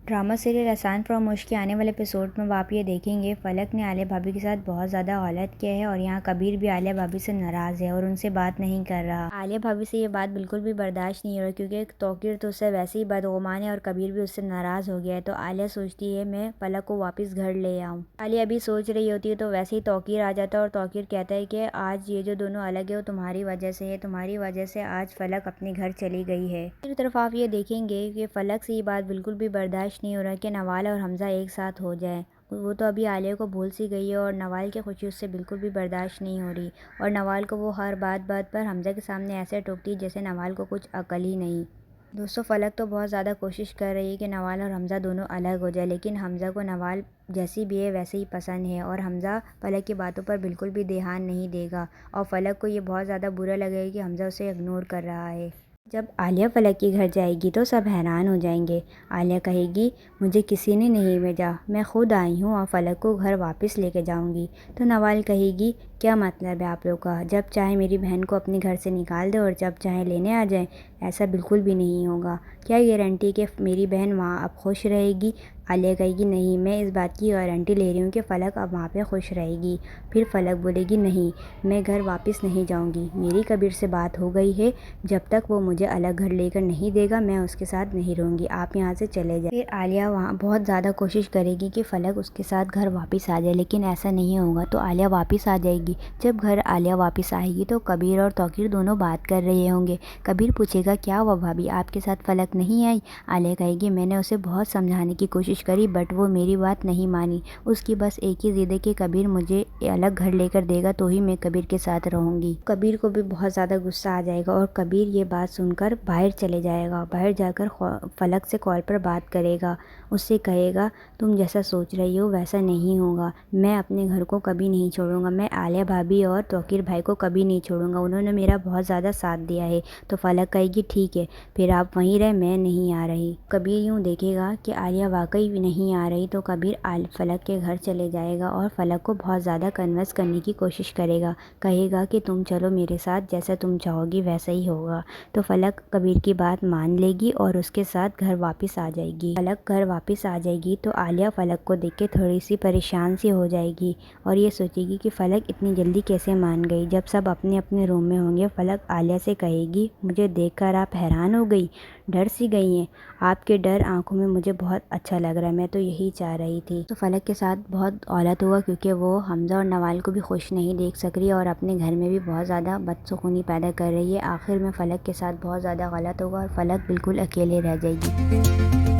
Drama serial एहसान फरामोश के आने वाले एपिसोड में आप ये देखेंगे फ़लक ने आलिया भाभी के साथ बहुत ज़्यादा गलत किया है और यहाँ कबीर भी आलिया भाभी से नाराज़ है और उनसे बात नहीं कर रहा। आलिया भाभी से ये बात बिल्कुल भी बर्दाश्त नहीं हो रही क्योंकि तौकीर तो उससे वैसे ही बदगुमान है और कबीर भी उससे नाराज़ हो गया है। तो आलिया सोचती है मैं फ़लक को वापस घर ले आऊँ। आलिया अभी सोच रही होती है तो वैसे ही तौकीर आ जाता है और तौकीर कहता है कि आज ये जो दोनों अलग है वो तुम्हारी वजह से है, तुम्हारी वजह से आज फ़लक अपने घर चली गई है। दूसरी तरफ आप ये देखेंगे कि फ़लक से ये बात बिल्कुल भी बर्दाश्त नहीं हो रहा कि नवाल और हमज़ा एक साथ हो जाए। वो तो अभी आलिया को भूल सी गई है और नवाल की खुशी उससे बिल्कुल भी बर्दाश्त नहीं हो रही और नवाल को वो हर बात बात पर हमज़ा के सामने ऐसे टोकती जैसे नवाल को कुछ अकल ही नहीं। दोस्तों फ़लक तो बहुत ज़्यादा कोशिश कर रही है कि नवाल और हमज़ा दोनों अलग हो जाए, लेकिन हमज़ा को नवाल जैसी भी है वैसे ही पसंद है और हमज़ा फ़लक की बातों पर बिल्कुल भी ध्यान नहीं देगा और फ़लक को ये बहुत ज़्यादा बुरा लगेगा कि हमज़ा उसे इग्नोर कर रहा है। जब आलिया फ़लक के घर जाएगी तो सब हैरान हो जाएंगे। आलिया कहेगी मुझे किसी ने नहीं भेजा, मैं खुद आई हूँ और फ़लक को घर वापस लेके जाऊँगी। तो नवाल कहेगी क्या मतलब है आप लोग का, जब चाहे मेरी बहन को अपने घर से निकाल दे और जब चाहे लेने आ जाए। ऐसा बिल्कुल भी नहीं होगा, क्या गारंटी कि मेरी बहन वहाँ अब खुश रहेगी। आलिया कहेगी नहीं, मैं इस बात की गारंटी ले रही हूँ कि फ़लक अब वहाँ पे खुश रहेगी। फिर फ़लक बोलेगी नहीं, मैं घर वापस नहीं जाऊँगी, मेरी कबीर से बात हो गई है, जब तक वो मुझे अलग घर लेकर नहीं देगा मैं उसके साथ नहीं रहूँगी, आप यहाँ से चले जाए। फिर आलिया वहाँ बहुत ज़्यादा कोशिश करेगी कि फ़लक उसके साथ घर वापस आ जाए, लेकिन ऐसा नहीं होगा। तो आलिया वापस आ जाएगी। जब घर आलिया वापस आएगी तो कबीर और तौकीर दोनों बात कर रहे होंगे। कबीर पूछेगा क्या हुआ भाभी, आपके साथ फ़लक नहीं आई। आलिया कहेगी मैंने उसे बहुत समझाने की कोशिश करी बट वो मेरी बात नहीं मानी, उसकी बस एक ही ज़िद है कि कबीर मुझे अलग घर लेकर देगा तो ही मैं कबीर के साथ रहूँगी। कबीर को भी बहुत ज़्यादा गुस्सा आ जाएगा और कबीर ये बात सुनकर बाहर चले जाएगा। बाहर जाकर फ़लक से कॉल पर बात करेगा, उससे कहेगा तुम जैसा सोच रही हो वैसा नहीं होगा, मैं अपने घर को कभी नहीं छोड़ूंगा, मैं आलिया भाभी और तौकीर भाई को कभी नहीं छोड़ूंगा, उन्होंने मेरा बहुत ज़्यादा साथ दिया है। तो फ़लक कहेगी ठीक है फिर आप वहीं रहे, मैं नहीं आ रही। कबीर यूँ देखेगा कि आलिया वाकई भी नहीं आ रही तो कबीर फ़लक के घर चले जाएगा और फ़लक को बहुत ज़्यादा कन्विंस करने की कोशिश करेगा, कहेगा कि तुम चलो मेरे साथ, जैसा तुम चाहोगी वैसा ही होगा। तो फ़लक कबीर की बात मान लेगी और उसके साथ घर वापस आ जाएगी। फ़लक घर वापस आ जाएगी तो आलिया फ़लक को देख के थोड़ी सी परेशान सी हो जाएगी और ये सोचेगी कि फ़लक इतनी जल्दी कैसे मान गई। जब सब अपने अपने रूम में होंगे फ़लक आलिया से कहेगी मुझे देखकर आप हैरान हो गई, डर सी गई हैं, आपके डर आंखों में मुझे बहुत अच्छा लग रहा है, मैं तो यही चाह रही थी। तो फ़लक के साथ बहुत गलत हुआ क्योंकि वो हमज़ा और नवाल को भी खुश नहीं देख सक रही और अपने घर में भी बहुत ज़्यादा बदसुकूनी पैदा कर रही है। आखिर में फ़लक के साथ बहुत ज़्यादा गलत होगा और फ़लक बिल्कुल अकेले रह जाएगी।